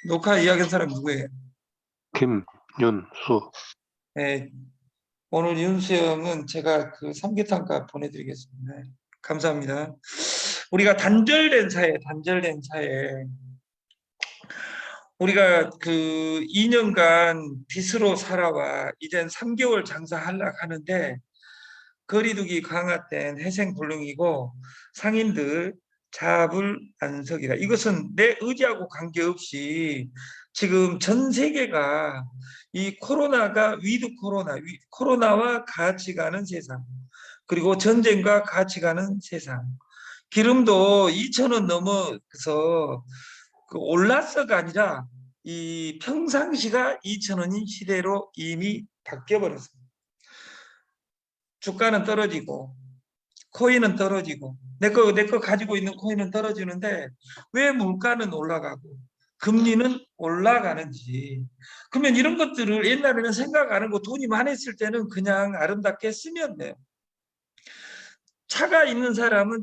녹화 이야기한 사람 누구예요? 김윤수. 네, 오늘 윤수 형은 제가 그 삼계탕값 보내드리겠습니다. 네, 감사합니다. 우리가 단절된 사회, 우리가 그 2년간 빚으로 살아와 이젠 3개월 장사하려고 하는데 거리두기 강화된 회생불능이고 상인들 자불안석이다. 이것은 내 의지하고 관계없이 지금 전 세계가 이 코로나가 위드 코로나, 코로나와 같이 가는 세상, 그리고 전쟁과 같이 가는 세상. 기름도 2,000원 넘어서 그 올라서가 아니라 이 평상시가 2,000원인 시대로 이미 바뀌어 버렸습니다. 주가는 떨어지고 코인은 떨어지고 내 거 가지고 있는 코인은 떨어지는데 왜 물가는 올라가고 금리는 올라가는지. 그러면 이런 것들을 옛날에는 생각 안 하고 돈이 많았을 때는 그냥 아름답게 쓰면 돼요. 차가 있는 사람은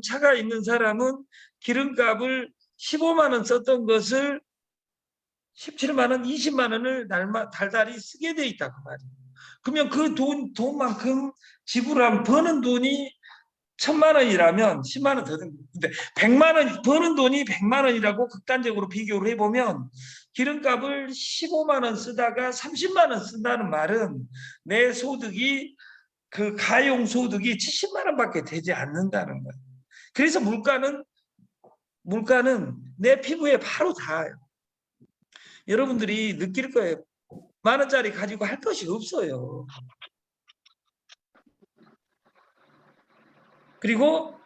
기름값을 15만 원 썼던 것을 17만 원, 20만 원을 달달이 쓰게 돼 있다 그 말이에요. 그러면 그 돈만큼 지불하면 버는 돈이 1,000만 원이라면 10만 원 더 든 거예요. 근데 100만 원 버는 돈이 100만 원이라고 극단적으로 비교를 해보면 기름값을 15만 원 쓰다가 30만 원 쓴다는 말은 내 소득이 그 가용 소득이 70만 원밖에 되지 않는다는 거예요. 그래서 물가는 내 피부에 바로 닿아요. 여러분들이 느낄 거예요. 10,000원짜리 가지고 할 것이 없어요. 그리고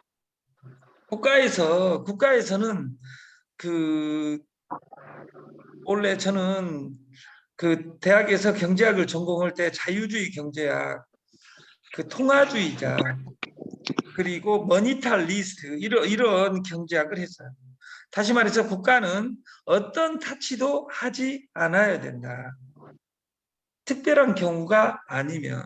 국가에서는 그 원래 저는 그 대학에서 경제학을 전공할 때 자유주의 경제학, 그 통화주의자, 그리고 머니탈리스트 이런 경제학을 했어요. 다시 말해서 국가는 어떤 타치도 하지 않아야 된다. 특별한 경우가 아니면.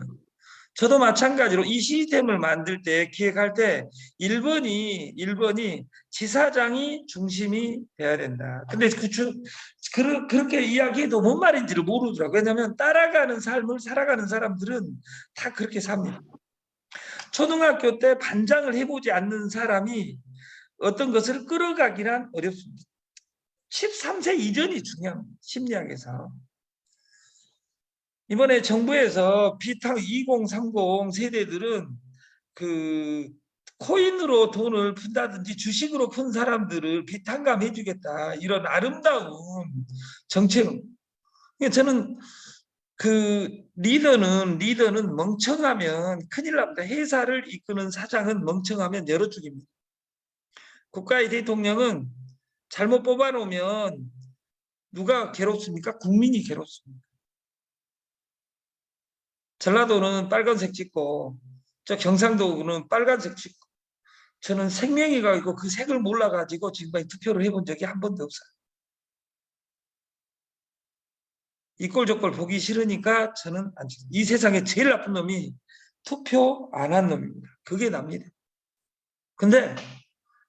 저도 마찬가지로 이 시스템을 만들 때 기획할 때 1번이 지사장이 중심이 돼야 된다. 근데 그렇게 이야기해도 뭔 말인지를 모르더라고요. 왜냐하면 따라가는 삶을 살아가는 사람들은 다 그렇게 삽니다. 초등학교 때 반장을 해보지 않는 사람이 어떤 것을 끌어가기란 어렵습니다. 13세 이전이 중요합니다. 심리학에서. 이번에 정부에서 비타 2030 세대들은 그 코인으로 돈을 푼다든지 주식으로 푼 사람들을 비탄감 해주겠다. 이런 아름다운 정책. 저는 그 리더는 멍청하면 큰일 납니다. 회사를 이끄는 사장은 멍청하면 열어 죽입니다. 국가의 대통령은 잘못 뽑아놓으면 누가 괴롭습니까? 국민이 괴롭습니다. 전라도는 빨간색 찍고 저 경상도는 빨간색 찍고 저는 생명이가 있고 그 색을 몰라가지고 지금까지 투표를 해본 적이 한 번도 없어요. 이꼴 저꼴 보기 싫으니까 저는 안 찍어요. 이 세상에 제일 나쁜 놈이 투표 안 한 놈입니다. 그게 납니다. 근데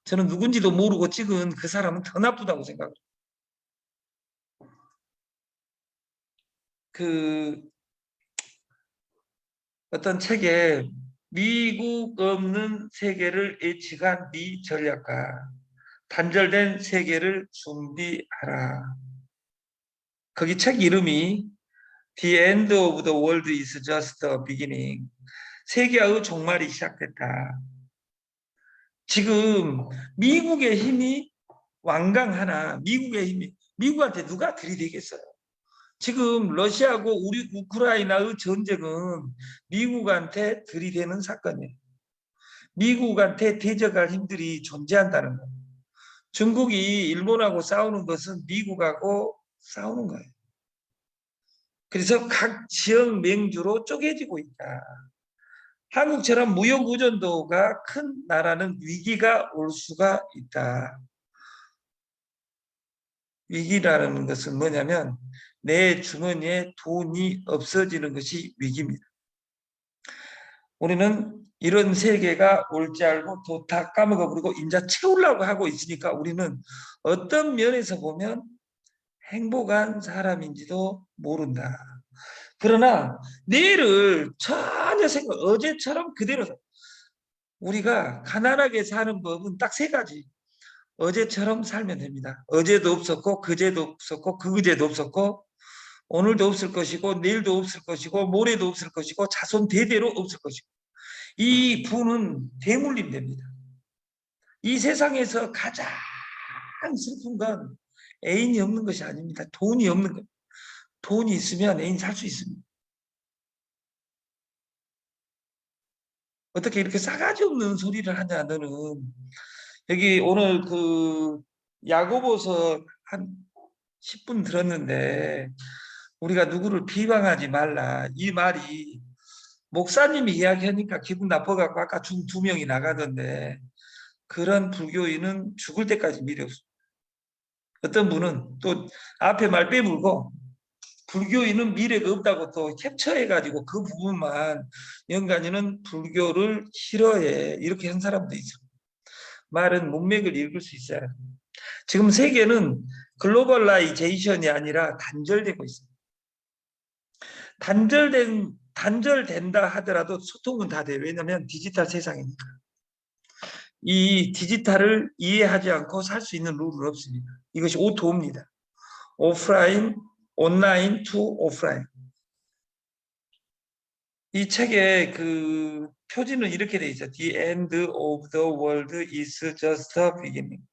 저는 누군지도 모르고 찍은 그 사람은 더 나쁘다고 생각해요. 그 어떤 책에 미국 없는 세계를 예측한 미 전략가, 단절된 세계를 준비하라. 거기 책 이름이 The End of the World is Just a Beginning. 세계의 종말이 시작됐다. 지금 미국의 힘이 완강하나 미국한테 누가 들이대겠어요? 지금 러시아하고 우리 우크라이나의 전쟁은 미국한테 들이대는 사건이에요. 미국한테 대적할 힘들이 존재한다는 거예요. 중국이 일본하고 싸우는 것은 미국하고 싸우는 거예요. 그래서 각 지역 맹주로 쪼개지고 있다. 한국처럼 무역 의존도가 큰 나라는 위기가 올 수가 있다. 위기라는 것은 뭐냐면 내 주머니에 돈이 없어지는 것이 위기입니다. 우리는 이런 세계가 올 줄 알고 또 다 까먹어버리고 인자 채우려고 하고 있으니까 우리는 어떤 면에서 보면 행복한 사람인지도 모른다. 그러나 내일을 전혀 어제처럼 그대로 우리가 가난하게 사는 법은 딱 세 가지. 어제처럼 살면 됩니다. 어제도 없었고 그제도 없었고 그제도 없었고 오늘도 없을 것이고 내일도 없을 것이고 모레도 없을 것이고 자손 대대로 없을 것이고 이 부는 대물림됩니다. 이 세상에서 가장 슬픈 건 애인이 없는 것이 아닙니다. 돈이 없는 것. 돈이 있으면 애인 살 수 있습니다. 어떻게 이렇게 싸가지 없는 소리를 하냐 너는. 여기 오늘 그 야고보서 한 10분 들었는데 우리가 누구를 비방하지 말라. 이 말이 목사님이 이야기하니까 기분 나빠갖고 아까 두 명이 나가던데 그런 불교인은 죽을 때까지 미련 없어. 어떤 분은 또 앞에 말 빼물고 불교인은 미래가 없다고 또 캡처해가지고 그 부분만 연관이는 불교를 싫어해. 이렇게 한 사람도 있어. 말은 문맥을 읽을 수 있어요. 지금 세계는 글로벌라이제이션이 아니라 단절되고 있습니다. 단절된다 하더라도 소통은 다 돼요. 왜냐하면 디지털 세상이니까. 이 디지털을 이해하지 않고 살 수 있는 룰은 없습니다. 이것이 오토입니다. 오프라인, 온라인 투 오프라인. 이 책의 그 표지는 이렇게 돼 있어요. The end of the world is just a beginning.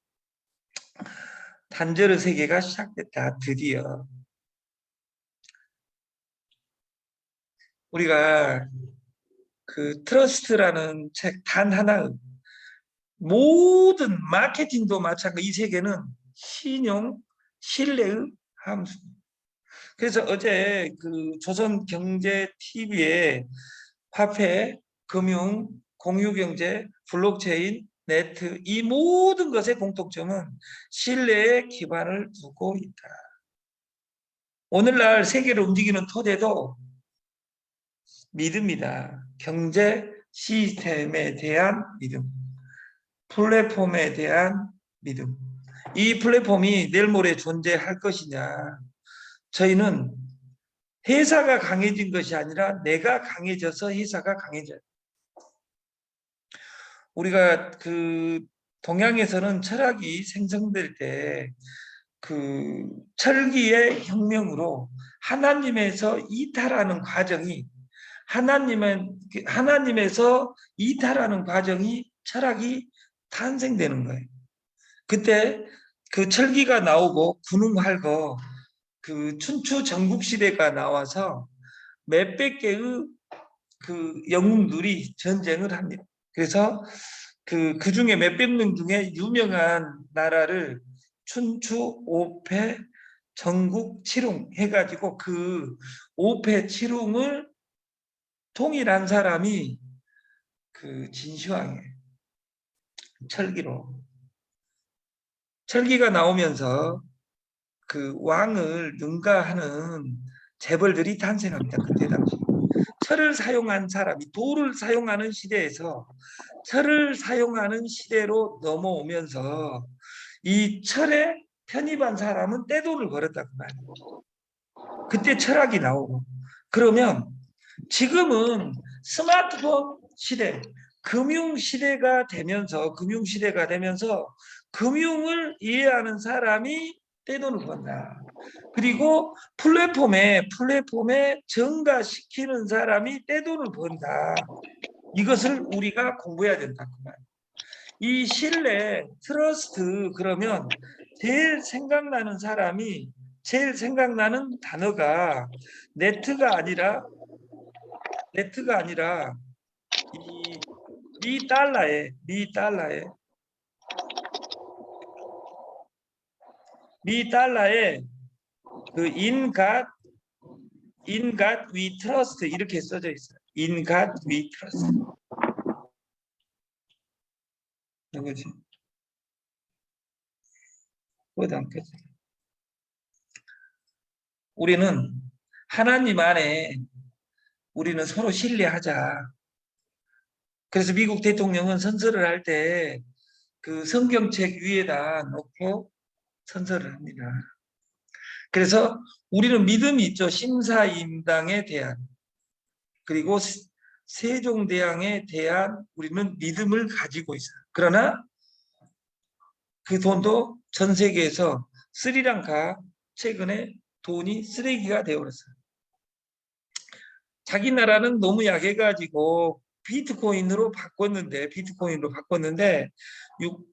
단절의 세계가 시작됐다. 드디어. 우리가 그 트러스트라는 책 단 하나 모든 마케팅도 마찬가지. 이 세계는 신용, 신뢰의 함수. 그래서 어제 그 조선경제 TV에 화폐, 금융, 공유경제, 블록체인, 네트 이 모든 것의 공통점은 신뢰에 기반을 두고 있다. 오늘날 세계를 움직이는 토대도 믿음이다. 경제 시스템에 대한 믿음, 플랫폼에 대한 믿음. 이 플랫폼이 내일 모레 존재할 것이냐. 저희는 회사가 강해진 것이 아니라 내가 강해져서 회사가 강해져요. 우리가 그 동양에서는 철학이 생성될 때 그 철기의 혁명으로 하나님에서 이탈하는 과정이 하나님에서 이탈하는 과정이 철학이 탄생되는 거예요. 그때 그 철기가 나오고 군웅활거 그 춘추 전국시대가 나와서 몇백 개의 그 영웅들이 전쟁을 합니다. 그래서 그 중에 몇백 명 중에 유명한 나라를 춘추, 오패, 전국, 칠웅 해가지고 그 오패, 칠웅을 통일한 사람이 그 진시황이에요. 철기로. 철기가 나오면서 그 왕을 능가하는 재벌들이 탄생합니다. 그때 당시. 철을 사용한 사람이 돌을 사용하는 시대에서 철을 사용하는 시대로 넘어오면서 이 철에 편입한 사람은 떼돈을 벌었다고 말이에요. 그때 철학이 나오고 그러면 지금은 스마트폰 시대, 금융시대가 되면서 금융을 이해하는 사람이 떼돈을 번다. 그리고 플랫폼에 증가시키는 사람이 떼돈을 번다. 이것을 우리가 공부해야 된다. 이 신뢰, 트러스트 그러면 제일 생각나는 단어가 네트가 아니라 이 미 달러에 그 in God we trust 이렇게 써져 있어요. In God we trust. 누구지? 우리는 하나님 안에 우리는 서로 신뢰하자. 그래서 미국 대통령은 선서를 할 때 그 성경책 위에다 놓고 선서를 합니다. 그래서 우리는 믿음이 있죠. 심사임당에 대한, 그리고 세종대왕에 대한 우리는 믿음을 가지고 있어요. 그러나 그 돈도 전 세계에서 스리랑카 최근에 돈이 쓰레기가 되어버렸어요. 자기 나라는 너무 약해가지고 비트코인으로 바꿨는데 3분의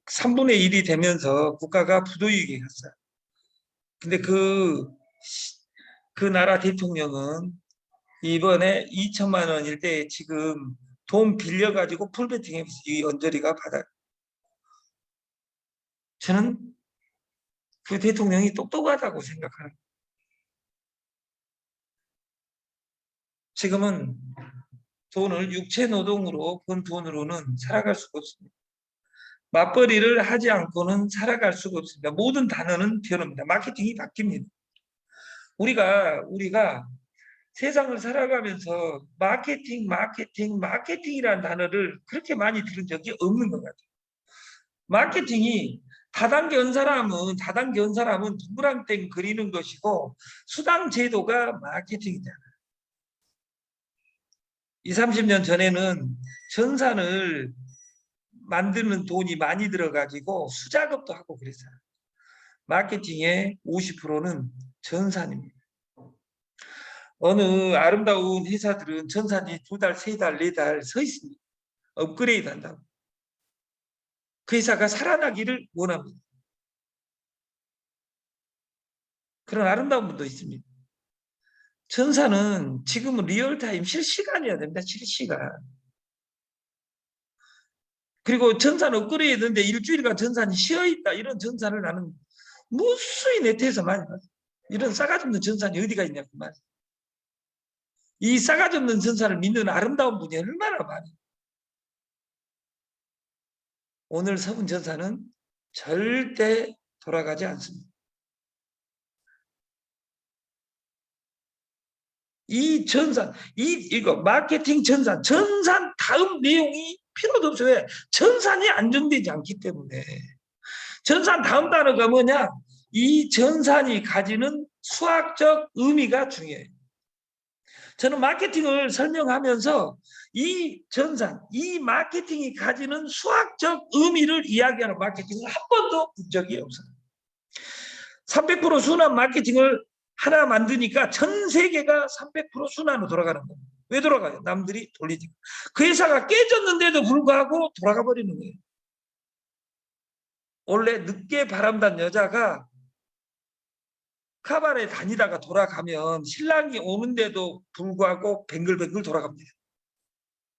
1이 되면서 국가가 부도이익에 갔어요. 근데 그 나라 대통령은 이번에 2천만 원일 때 지금 돈 빌려가지고 풀베팅해서 이 언저리가 받아요. 저는 그 대통령이 똑똑하다고 생각합니다. 지금은 돈을 육체 노동으로 번 돈으로는 살아갈 수가 없습니다. 맞벌이를 하지 않고는 살아갈 수가 없습니다. 모든 단어는 변합니다. 마케팅이 바뀝니다. 우리가 세상을 살아가면서 마케팅이라는 단어를 그렇게 많이 들은 적이 없는 것 같아요. 마케팅이 다단계 온 사람은 동그랑땡 그리는 것이고 수당 제도가 마케팅이잖아요. 20, 30년 전에는 전산을 만드는 돈이 많이 들어가지고 수작업도 하고 그랬어요. 마케팅의 50%는 전산입니다. 어느 아름다운 회사들은 전산이 2달, 3달, 4달 서 있습니다. 업그레이드 한다고. 그 회사가 살아나기를 원합니다. 그런 아름다운 분도 있습니다. 전산은 지금은 리얼타임 실시간이어야 됩니다. 실시간. 그리고 전산 업그레이드인데 일주일간 전산이 쉬어있다. 이런 전산을 나는 무수히 네트에서 많이 봤어요. 이런 싸가지 없는 전산이 어디가 있냐고 말이에요. 이 싸가지 없는 전산을 믿는 아름다운 분이 얼마나 많아요. 오늘 서분 전산은 절대 돌아가지 않습니다. 이 전산, 이거 마케팅 전산 다음 내용이 필요도 없어요. 왜? 전산이 안정되지 않기 때문에. 전산 다음 단어가 뭐냐? 이 전산이 가지는 수학적 의미가 중요해요. 저는 마케팅을 설명하면서 이 마케팅이 가지는 수학적 의미를 이야기하는 마케팅을 한 번도 본 적이 없어요. 300% 순환 마케팅을 하나 만드니까 전 세계가 300% 순환으로 돌아가는 거예요. 왜 돌아가요? 남들이 돌리니까. 그 회사가 깨졌는데도 불구하고 돌아가 버리는 거예요. 원래 늦게 바람단 여자가 카바레 다니다가 돌아가면 신랑이 오는데도 불구하고 뱅글뱅글 돌아갑니다.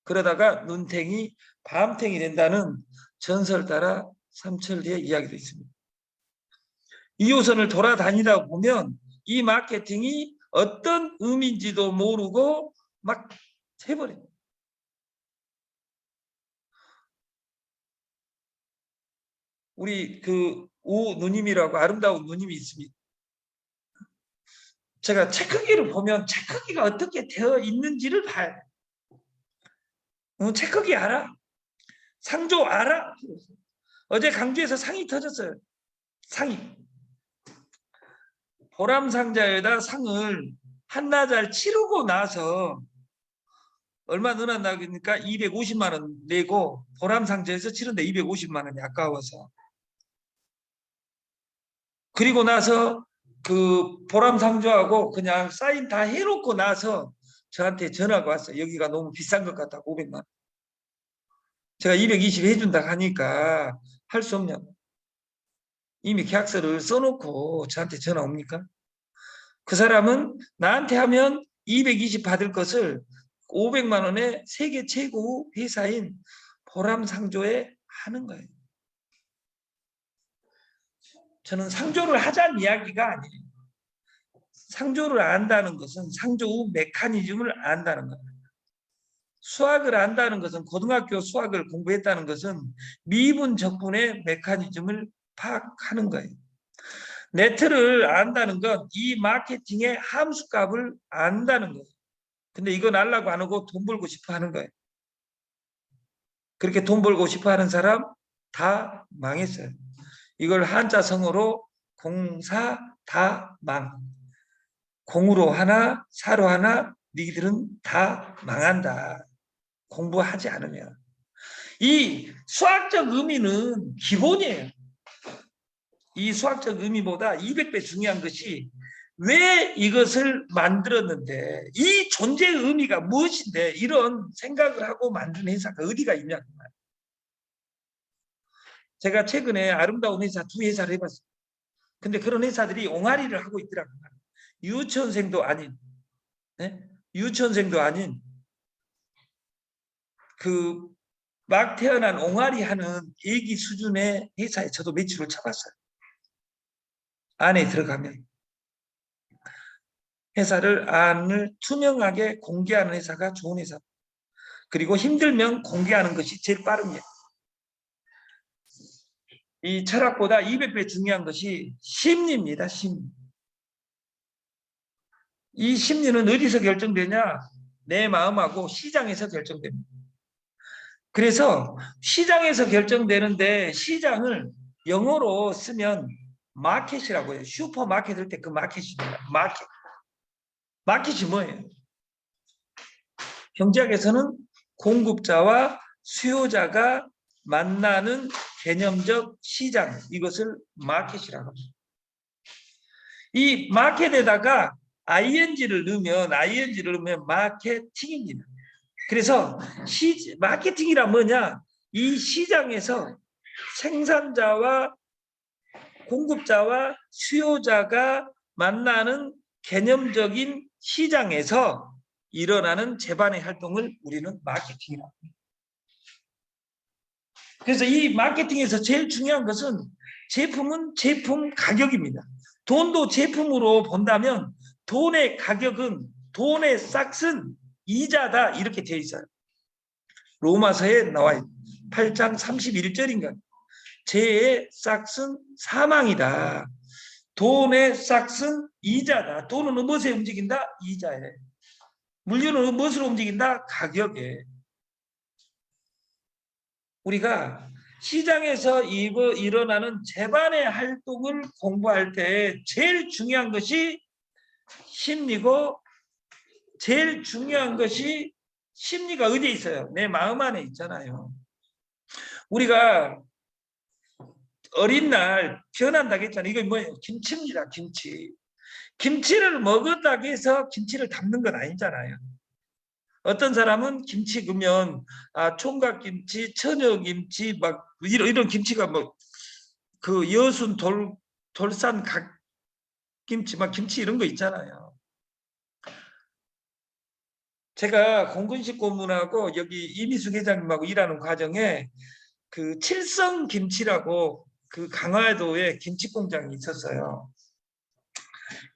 그러다가 눈탱이 밤탱이 된다는 전설 따라 삼천리의 이야기도 있습니다. 2호선을 돌아다니다 보면 이 마케팅이 어떤 의미인지도 모르고 막 해버립니다. 우리 오 누님이라고 아름다운 누님이 있습니다. 제가 체크기를 보면 체크기가 어떻게 되어 있는지를 봐요. 체크기 알아? 상조 알아? 어제 강주에서 상이 터졌어요. 상이. 보람상자에다 상을 한나절 치르고 나서 얼마 늘어나니까 250만 원 내고 보람상자에서 치른데 250만 원이 아까워서. 그리고 나서 그 보람상조하고 그냥 사인 다 해놓고 나서 저한테 전화가 왔어요. 여기가 너무 비싼 것 같다고 500만 원. 제가 220 해준다 하니까 할 수 없냐고. 이미 계약서를 써놓고 저한테 전화 옵니까? 그 사람은 나한테 하면 220 받을 것을 500만 원에 세계 최고 회사인 보람상조에 하는 거예요. 저는 상조를 하자는 이야기가 아니에요. 상조를 안다는 것은 상조 후 메커니즘을 안다는 겁니다. 수학을 안다는 것은 고등학교 수학을 공부했다는 것은 미분 적분의 메커니즘을 파악하는 거예요. 네트를 안다는 건 이 마케팅의 함수값을 안다는 거예요. 근데 이건 알라고 안 하고 돈 벌고 싶어 하는 거예요. 그렇게 돈 벌고 싶어 하는 사람 다 망했어요. 이걸 한자성어로 공사 다 망. 공으로 하나, 사로 하나, 너희들은 다 망한다. 공부하지 않으면. 이 수학적 의미는 기본이에요. 이 수학적 의미보다 200배 중요한 것이 왜 이것을 만들었는데, 이 존재의 의미가 무엇인데 이런 생각을 하고 만든 회사가 어디가 있냐. 제가 최근에 아름다운 회사 2회사를 해봤어요. 근데 그런 회사들이 옹알이를 하고 있더라고요. 유치원생도 아닌, 네? 유치원생도 아닌 그 막 태어난 옹알이 하는 애기 수준의 회사에 저도 매출을 쳐봤어요. 안에 들어가면 회사를 안을 투명하게 공개하는 회사가 좋은 회사. 그리고 힘들면 공개하는 것이 제일 빠른 게. 이 철학보다 200배 중요한 것이 심리입니다. 심리. 이 심리는 어디서 결정되냐? 내 마음하고 시장에서 결정됩니다. 그래서 시장에서 결정되는데, 시장을 영어로 쓰면 마켓이라고 해요. 슈퍼마켓 할 때 그 마켓입니다. 마켓. 마켓이 뭐예요? 경제학에서는 공급자와 수요자가 만나는 개념적 시장, 이것을 마켓이라고 합니다. 이 마켓에다가 ing를 넣으면 마케팅입니다. 그래서 마케팅이란 뭐냐? 이 시장에서 생산자와 공급자와 수요자가 만나는 개념적인 시장에서 일어나는 재반의 활동을 우리는 마케팅이라고 합니다. 그래서 이 마케팅에서 제일 중요한 것은 제품은 제품 가격입니다. 돈도 제품으로 본다면 돈의 가격은, 돈의 싹은 이자다, 이렇게 되어 있어요. 로마서에 나와요. 8장 31절인가. 죄의 싹은 사망이다. 돈의 싹은 이자다. 돈은 무엇에 움직인다? 이자에. 물류는 무엇으로 움직인다? 가격에. 우리가 시장에서 일어나는 재반의 활동을 공부할 때 제일 중요한 것이 심리고, 제일 중요한 것이, 심리가 어디에 있어요? 내 마음 안에 있잖아요. 우리가 어린 날 변한다고 했잖아요. 이거 뭐예요? 김치입니다. 김치. 김치를 먹었다고 해서 김치를 담는 건 아니잖아요. 어떤 사람은 김치 그러면 총각김치, 처녀김치, 막 이런 김치가 뭐 그 여순 돌산 갓김치, 막 김치 이런 거 있잖아요. 제가 공군식 고문하고 여기 이미숙 회장님하고 일하는 과정에 그 칠성 김치라고 그 강화도에 김치 공장이 있었어요.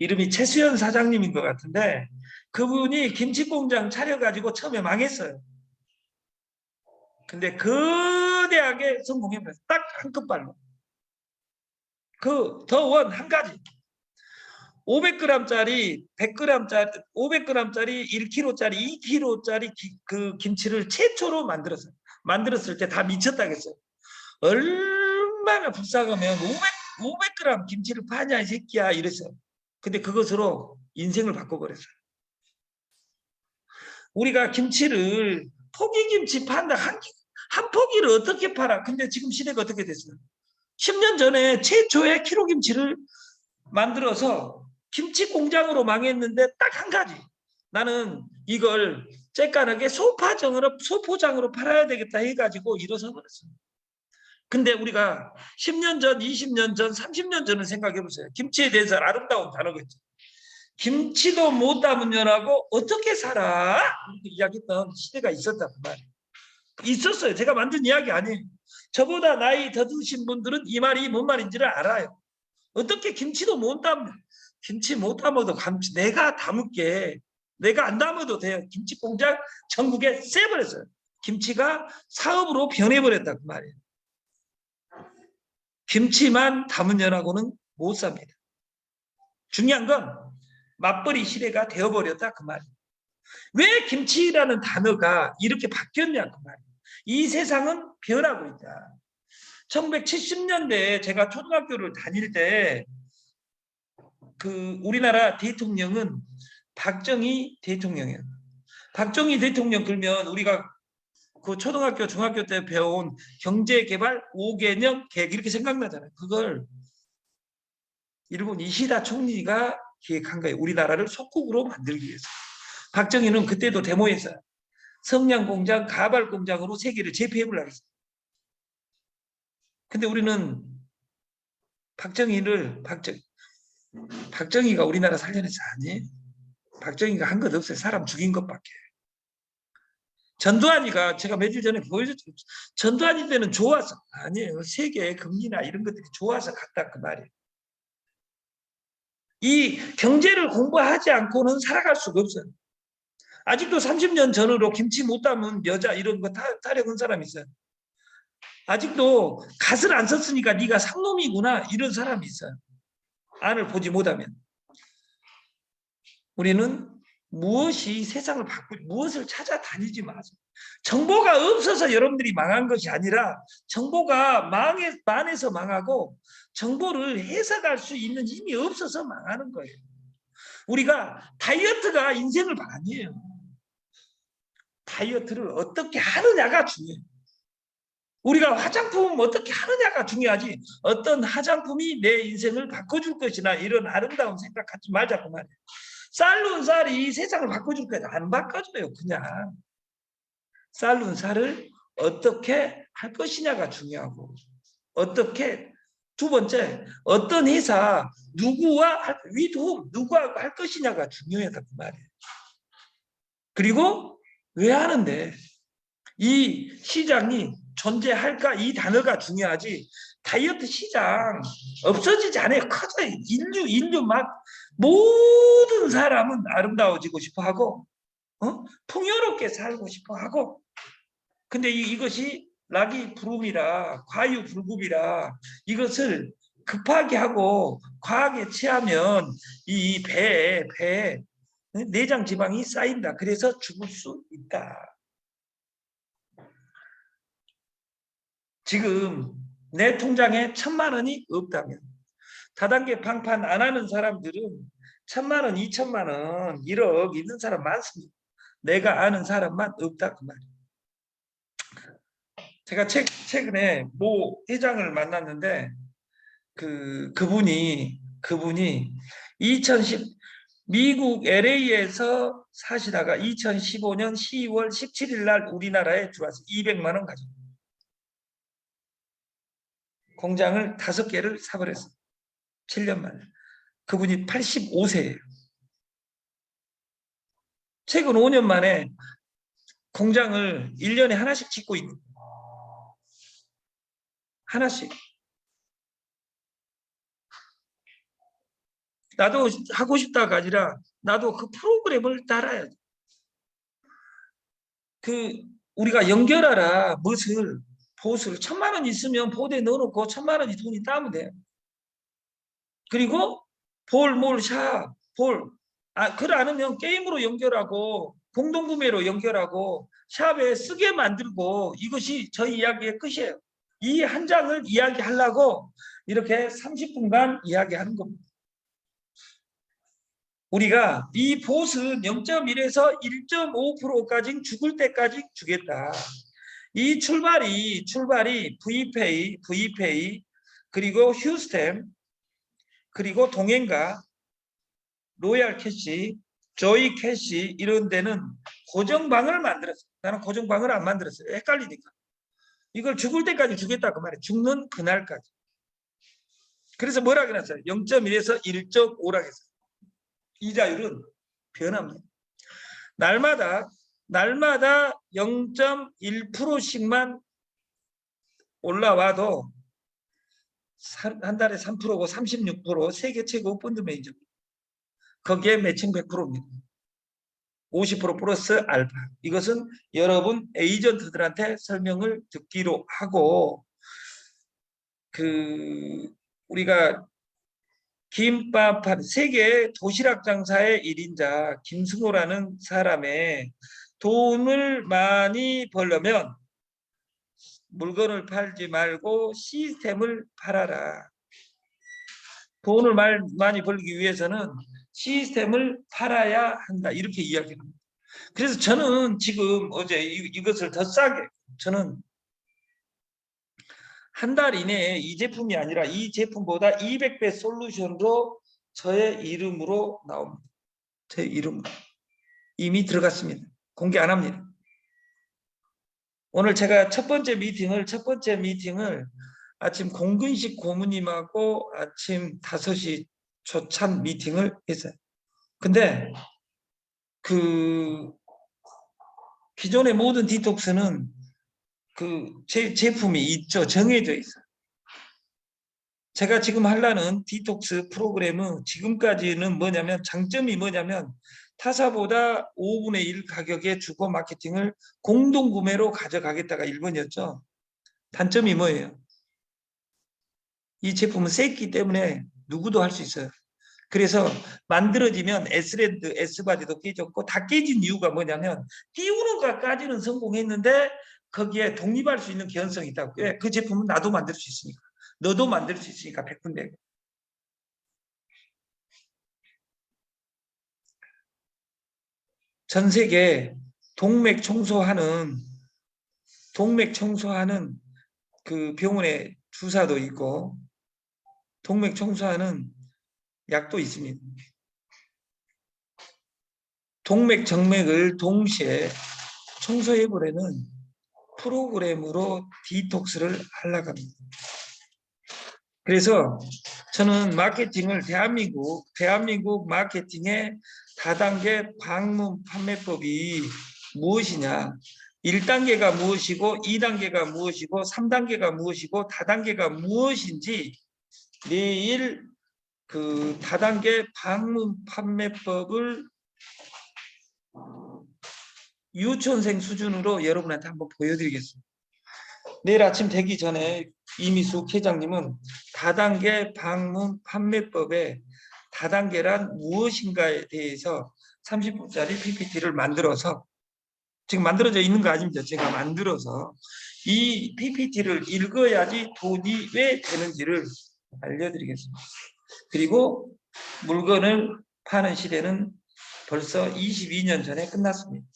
이름이 최수연 사장님인 것 같은데, 그분이 김치 공장 차려가지고 처음에 망했어요. 근데 거대하게 성공해버렸어요. 딱 한 끗발로. 그 더 원 한 가지. 500g짜리, 100g짜리, 500g짜리, 1kg짜리, 2kg짜리 그 김치를 최초로 만들었어요. 만들었을 때 다 미쳤다겠어요. 얼마나 불쌍하면 500g 김치를 파냐 이 새끼야, 이랬어요. 근데 그것으로 인생을 바꿔버렸어요. 우리가 김치를 포기김치 판다, 한 포기를 어떻게 팔아? 근데 지금 시대가 어떻게 됐어요? 10년 전에 최초의 키로김치를 만들어서 김치 공장으로 망했는데 딱 한 가지. 나는 이걸 쬐깐하게 소포장으로 팔아야 되겠다 해가지고 일어서 버렸어요. 근데 우리가 10년 전, 20년 전, 30년 전을 생각해 보세요. 김치에 대해서 아름다운 단어가 있죠. 김치도 못 담으면하고 어떻게 살아? 이렇게 이야기했던 시대가 있었단 말이에요. 있었어요. 제가 만든 이야기 아니에요. 저보다 나이 더 드신 분들은 이 말이 뭔 말인지를 알아요. 어떻게 김치도 못 담? 김치 못 담아도 내가 담을게. 내가 안 담아도 돼요. 김치 공장 전국에 세버렸어요. 김치가 사업으로 변해버렸다 그 말이에요. 김치만 담으려고는 못 삽니다. 중요한 건 맞벌이 시대가 되어버렸다 그 말이에요. 왜 김치라는 단어가 이렇게 바뀌었냐 그 말이에요. 이 세상은 변하고 있다. 1970년대에 제가 초등학교를 다닐 때 그 우리나라 대통령은 박정희 대통령이에요. 박정희 대통령 그러면 우리가 그 초등학교, 중학교 때 배워온 경제개발 5개년 계획 이렇게 생각나잖아요. 그걸 일본 이시다 총리가 기획한 거예요. 우리나라를 속국으로 만들기 위해서. 박정희는 그때도 데모에서 성냥공장, 가발공장으로 세계를 제패해보려고 했어요. 근데 우리는 박정희가 우리나라 살려내서 아니에요. 박정희가 한 것 없어요. 사람 죽인 것밖에. 전두환이가 제가 며칠 전에 보여줬죠. 전두환이 때는 좋아서 아니에요. 세계 금리나 이런 것들이 좋아서 갔다 그 말이에요. 이 경제를 공부하지 않고는 살아갈 수가 없어요. 아직도 30년 전으로 김치 못 담은 여자 이런 거 타령한 사람 있어요. 아직도 갓을 안 썼으니까 네가 상놈이구나 이런 사람이 있어요. 안을 보지 못하면. 우리는 무엇이 세상을 바꾸지 무엇을 찾아다니지 마세요. 정보가 없어서 여러분들이 망한 것이 아니라 정보가 많아서 망하고 정보를 해석할 수 있는 힘이 없어서 망하는 거예요. 우리가 다이어트가 인생을 반이에요. 다이어트를 어떻게 하느냐가 중요해요. 우리가 화장품 어떻게 하느냐가 중요하지 어떤 화장품이 내 인생을 바꿔줄 것이나 이런 아름다운 생각 갖지 말자고 말이에요. 쌀룬 쌀이 세상을 바꿔줄 거야. 안 바꿔줘요. 그냥 쌀룬 쌀을 어떻게 할 것이냐가 중요하고 어떻게 두 번째 어떤 회사 누구와 누구와 할 것이냐가 중요하다 그 말이에요. 그리고 왜 하는데 이 시장이 존재할까 이 단어가 중요하지 다이어트 시장 없어지지 않아요. 커져요. 인류 막 모든 사람은 아름다워지고 싶어하고 풍요롭게 살고 싶어하고 근데 이것이 락이 부름이라 과유불급이라 이것을 급하게 하고 과하게 취하면 이 배에 내장 지방이 쌓인다. 그래서 죽을 수 있다. 지금 내 통장에 1,000만 원이 없다면 다단계 방판 안 하는 사람들은 1,000만 원, 2,000만 원, 1억 있는 사람 많습니다. 내가 아는 사람만 없다 그 말이에요. 제가 최근에 모 회장을 만났는데 그분이 2010 미국 LA에서 사시다가 2015년 10월 17일 날 우리나라에 들어와서 200만 원 가지고 공장을 5개를 사버렸어요. 7년 만에. 그분이 85세예요. 최근 5년 만에 공장을 1년에 하나씩 짓고 있는 거예요. 하나씩. 나도 하고 싶다가 아니라 나도 그 프로그램을 따라야 돼. 우리가 연결하라 보수를 1,000만 원 있으면 보드에 넣어놓고 1,000만 원이 돈이 따면 돼요. 그리고 그걸 안 하면 게임으로 연결하고 공동구매로 연결하고 샵에 쓰게 만들고 이것이 저희 이야기의 끝이에요. 이 한 장을 이야기하려고 이렇게 30분간 이야기하는 겁니다. 우리가 이 보수는 0.1에서 1.5%까지 죽을 때까지 주겠다. 이 출발이 VPay 그리고 휴스템 그리고 동행가 로얄 캐시 조이 캐시 이런 데는 고정방을 만들었어요. 나는 고정방을 안 만들었어요. 헷갈리니까. 이걸 죽을 때까지 주겠다 그 말이에요. 죽는 그날까지. 그래서 뭐라 그랬어요? 0.1에서 1.5라고 했어요. 이자율은 변합니다. 날마다 0.1%씩만 올라와도 한 달에 3%고 36% 세계 최고 펀드 매니저. 거기에 매칭 100%입니다. 50% 플러스 알파. 이것은 여러분 에이전트들한테 설명을 듣기로 하고 우리가 김밥한 세계 도시락 장사의 1인자 김승호라는 사람의 돈을 많이 벌려면 물건을 팔지 말고 시스템을 팔아라. 돈을 많이 벌기 위해서는 시스템을 팔아야 한다. 이렇게 이야기합니다. 그래서 저는 지금 어제 이것을 더 싸게 저는 한 달 이내에 이 제품이 아니라 이 제품보다 200배 솔루션으로 저의 이름으로 나옵니다. 제 이름으로. 이미 들어갔습니다. 공개 안 합니다. 오늘 제가 첫 번째 미팅을 아침 공근식 고모님하고 아침 5시 초찬 미팅을 했어요. 근데 그 기존의 모든 디톡스는 그 제품이 있죠. 정해져 있어요. 제가 지금 하려는 디톡스 프로그램은 지금까지는 뭐냐면 장점이 뭐냐면 타사보다 5분의 1 가격에 주거 마케팅을 공동구매로 가져가겠다가 1번이었죠. 단점이 뭐예요? 이 제품은 셌기 때문에 누구도 할 수 있어요. 그래서 만들어지면 S랜드, S바디도 깨졌고 다 깨진 이유가 뭐냐면 띄우는 것까지는 성공했는데 거기에 독립할 수 있는 개연성이 있다고. 왜? 그 제품은 나도 만들 수 있으니까. 너도 만들 수 있으니까 100분백. 전 세계 동맥 청소하는 그 병원에 주사도 있고 동맥 청소하는 약도 있습니다. 동맥 정맥을 동시에 청소해버리는 프로그램으로 디톡스를 하려고 합니다. 그래서 저는 마케팅을 대한민국 마케팅의 다단계 방문 판매법이 무엇이냐, 1단계가 무엇이고 2단계가 무엇이고 3단계가 무엇이고 다단계가 무엇인지 내일 그 다단계 방문 판매법을 유치원생 수준으로 여러분한테 한번 보여드리겠습니다. 내일 아침 되기 전에 이미숙 회장님은 다단계 방문 판매법의 다단계란 무엇인가에 대해서 30분짜리 PPT를 만들어서 지금 만들어져 있는 거 아닙니다. 제가 만들어서 이 PPT를 읽어야지 돈이 왜 되는지를 알려드리겠습니다. 그리고 물건을 파는 시대는 벌써 22년 전에 끝났습니다.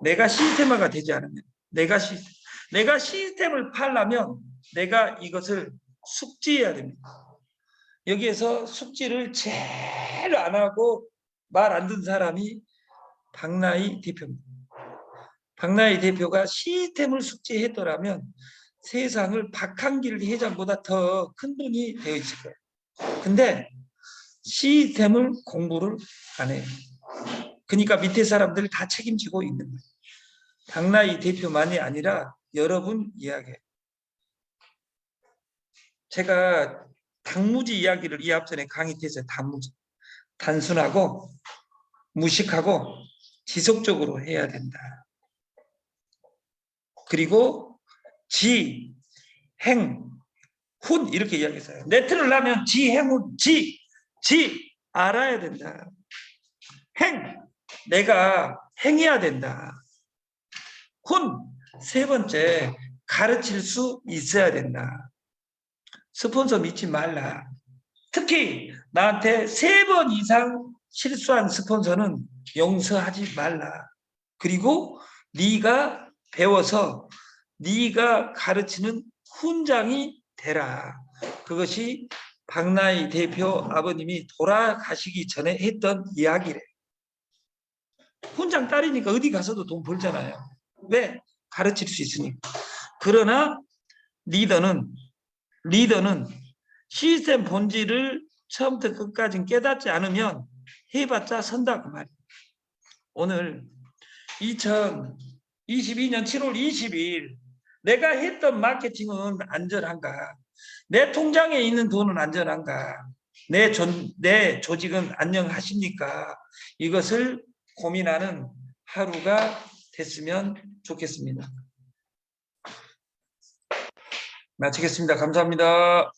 내가 시스템화가 되지 않으면 내가 시스템을 팔려면 내가 이것을 숙지해야 됩니다. 여기에서 숙지를 제일 안 하고 말 안 듣는 사람이 박나희 대표입니다. 박나희 대표가 시스템을 숙지했더라면 세상을 박한길 회장보다 더 큰 분이 되어 있을 거예요. 근데 시스템을 공부를 안 해요. 그러니까 밑에 사람들 다 책임지고 있는 거예요. 박나희 대표만이 아니라 여러분 이야기예요. 제가 단무지 이야기를 이 앞전에 강의 때 했어요. 단무지. 단순하고 무식하고 지속적으로 해야 된다. 그리고 지, 행, 훈 이렇게 이야기했어요. 네트를 하면 지, 행, 훈, 지 알아야 된다. 행, 내가 행해야 된다. 훈, 세 번째 가르칠 수 있어야 된다. 스폰서 믿지 말라. 특히 나한테 3번 이상 실수한 스폰서는 용서하지 말라. 그리고 네가 배워서 네가 가르치는 훈장이 되라. 그것이 박나희 대표 아버님이 돌아가시기 전에 했던 이야기래. 훈장 딸이니까 어디 가서도 돈 벌잖아요. 왜? 가르칠 수 있으니까. 그러나 리더는 시스템 본질을 처음부터 끝까지 깨닫지 않으면 해봤자 선다 그 말이에요. 오늘 2022년 7월 22일 내가 했던 마케팅은 안전한가? 내 통장에 있는 돈은 안전한가? 내 조직은 안녕하십니까? 이것을 고민하는 하루가 됐으면 좋겠습니다. 마치겠습니다. 감사합니다.